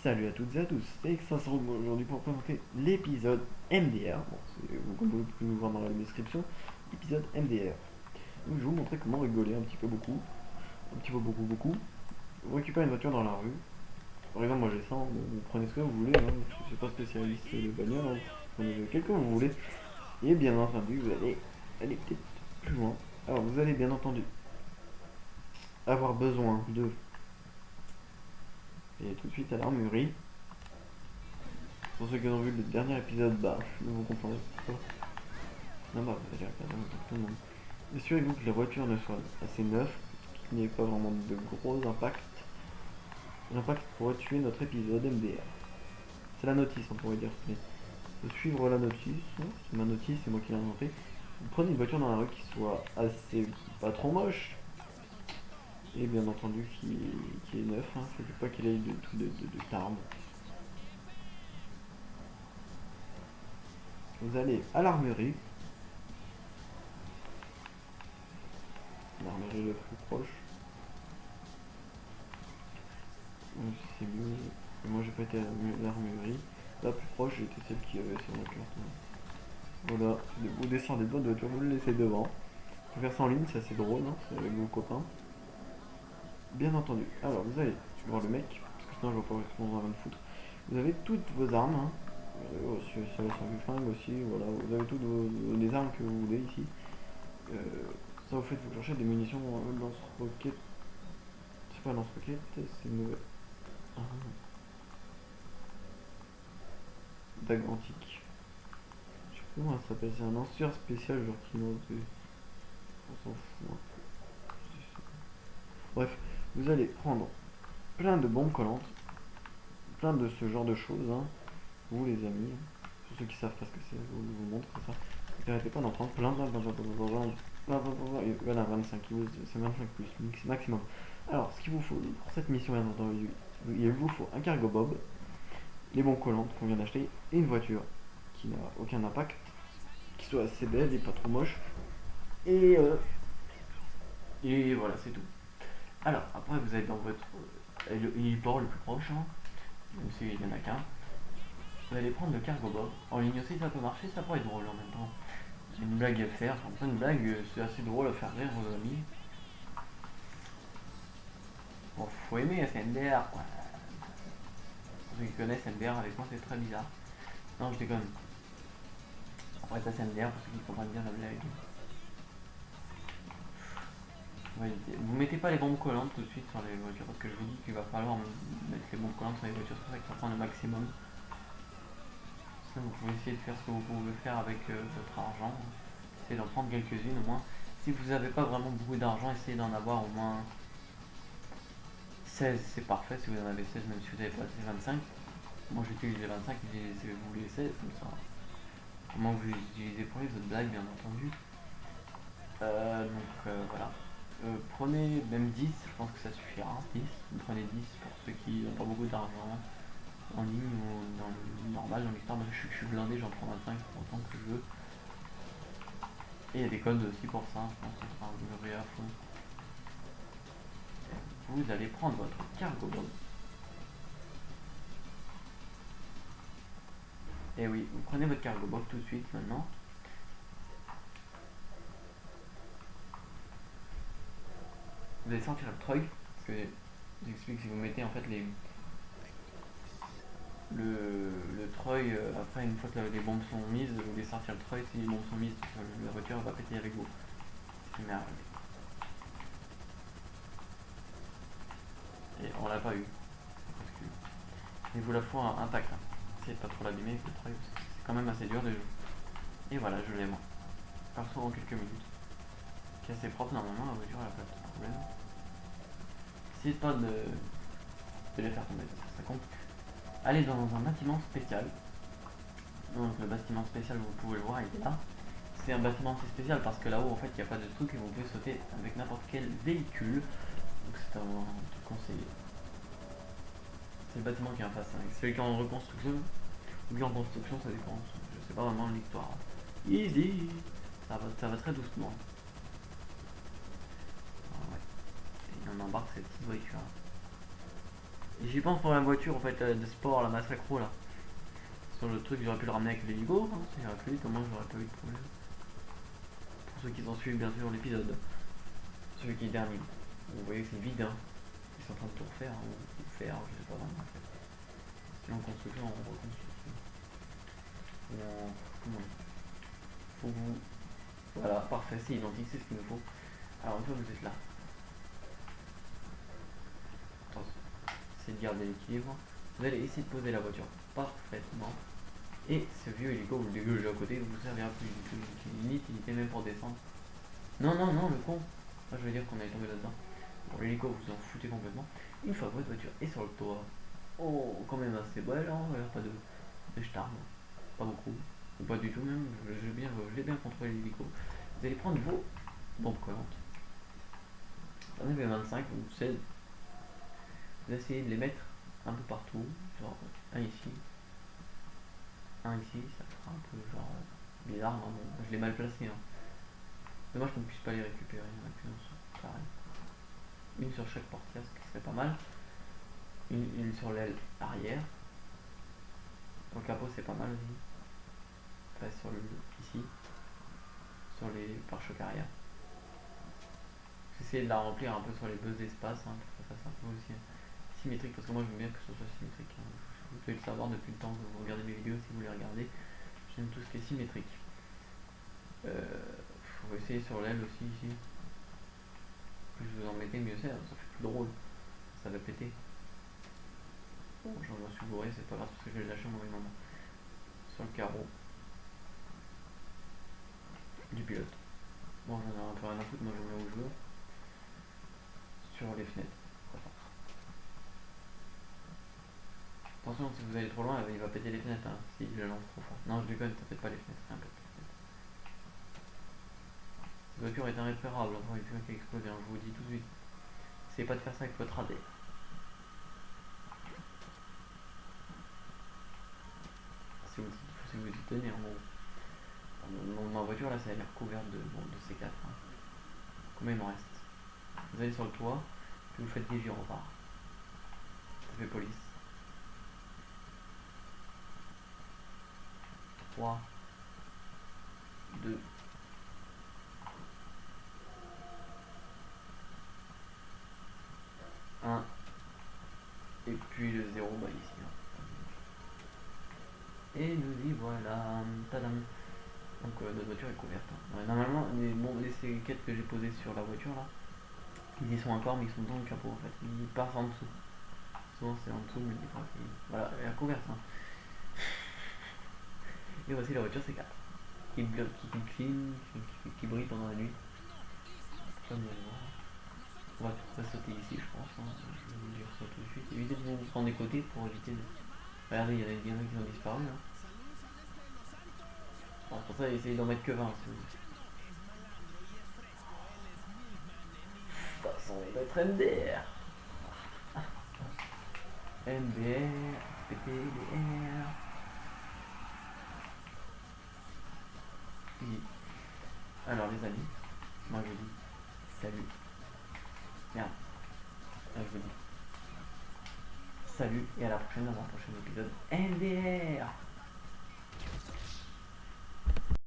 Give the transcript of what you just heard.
Salut à toutes et à tous, c'est Extrason aujourd'hui pour présenter l'épisode MDR. Bon, comme vous pouvez le voir dans la description, l'épisode MDR. Donc je vais vous montrer comment rigoler un petit peu beaucoup, un petit peu beaucoup. Vous récupérez une voiture dans la rue. Par exemple, moi j'ai 100, vous prenez ce que vous voulez, hein. Je ne suis pas spécialiste de bagnole, hein. Vous prenez lequel que vous voulez. Et bien entendu, vous allez aller peut-être plus loin. Alors vous allez bien entendu avoir besoin de... Et tout de suite à l'armurerie. Pour ceux qui ont vu le dernier épisode, bah, vous comprendrez pourquoi. Non, bah, vous allez regarder pour tout le monde. Assurez-vous que les voitures ne soient assez neuves, qu'il n'y ait pas vraiment de gros impacts. L'impact pourrait tuer notre épisode MDR. C'est la notice, on pourrait dire. Mais faut suivre la notice, hein. C'est ma notice, c'est moi qui l'ai inventée. Vous prenez une voiture dans la rue qui soit assez, pas trop moche, et bien entendu qui est neuf, hein. Faut pas qu'il ait de tarmes. Vous allez à l'armurerie le plus proche. C'est mieux. Moi j'ai pas été à l'armurerie. La plus proche, j'étais celle qui avait sur ma carte. Voilà, vous descendez de votre voiture, vous le laissez devant. Vous pouvez faire ça en ligne, c'est assez drôle, hein, c'est avec vos copains. Bien entendu. Alors vous allez voir le mec, parce que sinon je vois pas ce qu'on va me foutre. Vous avez toutes vos armes, hein. Ça va sur du flingue aussi, voilà. Vous avez toutes les armes que vous voulez ici. Ça vous fait vous chercher des munitions lance-roquettes. C'est pas lance-roquettes, c'est une ah, dague antique. Je sais plus comment ça s'appelle, c'est un lanceur spécial genre qui lance des... On s'en fout un peu. Bref, vous allez prendre plein de bombes collantes, plein de ce genre de choses, hein. Vous les amis, pour ceux qui savent pas ce que c'est, je vous montre ça. N'arrêtez pas d'en prendre plein, voilà 25 kilos, c'est 25 plus, maximum. Alors, ce qu'il vous faut pour cette mission, bien entendu, il vous faut un cargo bob, les bombes collantes qu'on vient d'acheter, et une voiture qui n'a aucun impact, qui soit assez belle et pas trop moche. Et voilà, c'est tout. Alors, après, vous êtes dans votre port le plus proche, hein, même s'il n'y en a qu'un. Vous allez prendre le cargo bob. En ligne aussi, ça peut marcher, ça pourrait être drôle en même temps. J'ai une blague à faire. En fait, une blague, c'est assez drôle à faire rire vos amis. Bon, faut aimer SNDR, quoi. Pour ceux qui connaissent SNDR avec moi, c'est très bizarre. Non, je déconne. Après, c'est SNDR pour ceux qui comprennent bien la blague. Ouais, vous mettez pas les bombes collantes tout de suite sur les voitures parce que je vous dis qu'il va falloir mettre les bombes collantes sur les voitures, c'est pour ça qu'il faut prendre le maximum. Sinon, vous pouvez essayer de faire ce que vous pouvez faire avec votre argent. Essayez d'en prendre quelques-unes au moins. Si vous n'avez pas vraiment beaucoup d'argent, essayez d'en avoir au moins 16, c'est parfait. Si vous en avez 16, même si vous n'avez pas 25. Moi j'utilise les 25, vous les 16 comme ça. Comment vous utilisez pour les autres blagues, bien entendu. Voilà. Prenez même 10, je pense que ça suffira. 10. Vous prenez 10 pour ceux qui n'ont pas beaucoup d'argent en ligne ou dans le normal, dans l'histoire. Moi je suis blindé, j'en prends 25 autant que je veux. Et il y a des codes aussi pour ça, je pense que ça sera un à fond. Vous allez prendre votre cargo bob. Et oui, vous prenez votre cargo bob tout de suite maintenant. Vous allez sortir le treuil, parce que j'explique, si vous mettez en fait le treuil, après une fois que les bombes sont mises, vous voulez sortir le treuil, si les bombes sont mises, la voiture va péter avec vous. C'est merde. Et on l'a pas eu. Il vous la faut intact. Hein. Essayez de pas trop l'abîmer avec le treuil, parce que c'est quand même assez dur de jouer. Et voilà, je l'ai moi. Perso en quelques minutes. Qui est assez propre normalement, la voiture elle a pas de problème. Essayez pas de les faire tomber, ça compte. Allez dans un bâtiment spécial. Donc le bâtiment spécial, vous pouvez le voir, il est là. C'est un bâtiment assez spécial parce que là-haut en fait il n'y a pas de truc et vous pouvez sauter avec n'importe quel véhicule. Donc c'est un truc conseillé. C'est le bâtiment qui est en face, hein. Celui qui est en reconstruction ou bien en construction, ça dépend. Je sais pas vraiment l'histoire. Easy. Ça va très doucement. Ah ouais. Et on embarque cette petite voiture. J'y pense pour la voiture en fait de sport, la Massacro là. Sur le truc, j'aurais pu le ramener avec l'hélico, hein, ça irait plus vite, au moins j'aurais pas eu de problème. Pour ceux qui ont suivi bien sûr l'épisode, celui qui est dernier. Vous voyez que c'est vide, hein. Ils sont en train de tout refaire, hein, ou faire, je sais pas vraiment en fait. Si en construction, en reconstruction. Ou en. Comment on dit. Faut vous. Voilà, parfait, c'est identique, c'est ce qu'il nous faut. Alors une fois que vous êtes là, attention, c'est de garder l'équilibre. Vous allez essayer de poser la voiture parfaitement. Et ce vieux hélico, vous le dégagez à côté, vous ne servira plus du tout. Limite, il était même pour descendre. Non, non, non, le con. Moi, je veux dire qu'on est tombé là-dedans. Bon, l'hélico, vous en foutez complètement. Une fois que votre voiture est sur le toit, oh, quand même assez belle, hein, il n'y a pas de charme. Pas beaucoup. Ou pas du tout même. Je l'ai bien contrôlé l'hélico. Vous allez prendre vos bombes collantes. J'en avais 25 ou 16. Vous essayez de les mettre un peu partout. Genre un ici. Un ici, ça fera un peu genre bizarre. Hein, bon, je l'ai mal placé. Hein. Dommage qu'on ne puisse pas les récupérer. Il y en a qu'une sur pareil. Une sur chaque portière, ce qui serait pas mal. Une sur l'aile arrière. Sur le capot, c'est pas mal aussi. Enfin, sur le ici. Sur les pare-chocs arrière. J'essaie de la remplir un peu sur les deux espaces, hein, pour que ça fasse un peu aussi symétrique, parce que moi je veux bien que ce soit symétrique. Hein. Vous devez le savoir depuis le temps que vous regardez mes vidéos, si vous les regardez. J'aime tout ce qui est symétrique. Faut essayer sur l'aile aussi ici. Plus vous en mettez, mieux c'est, ça fait plus drôle. Ça va péter. Bon, j'en suis bourré, c'est pas grave parce que je vais le lâcher au mauvais moment. Sur le carreau du pilote. Bon, j'en ai un peu rien à foutre, moi je mets où je veux. Sur les fenêtres. Attention, si vous allez trop loin, il va péter les fenêtres, hein, si je le lance trop fort. Non, je déconne, ça pète pas les fenêtres, rien pète les fenêtres. Cette voiture est irréparable, encore une fois qui a explosé, hein, je vous le dis tout de suite. Essayez pas de faire ça avec votre AD. Si vous y tenez, en gros. Ma voiture là, ça a l'air couverte de C4. Hein. Combien il m'en reste? Vous allez sur le toit, puis vous faites des gyrophares. Ça fait police. 3, 2, 1, et puis le 0 bah ici. Hein. Et nous y voilà, tadam. Donc notre voiture est couverte. Hein. Ouais, normalement, les C4 que j'ai posés sur la voiture là, ils y sont encore, mais ils sont dans le capot en fait. Ils passent en dessous. Souvent c'est en dessous, mais des fois voilà, elle est couverte. Hein. Et voici la voiture C4 qui clean, qui brille pendant la nuit. Comme on va sauter ici, je pense. Hein. Je vais vous dire ça tout de suite. Évitez de vous prendre des côtés pour éviter de. Regardez, il y en a qui ont disparu. Hein. Bon, pour ça, essayez d'en mettre que 20 si vous voulez. Ça va être MDR. MDR, PTDR. Alors les amis, moi je dis salut. Merde. Je vous dis salut et à la prochaine dans un prochain épisode MDR.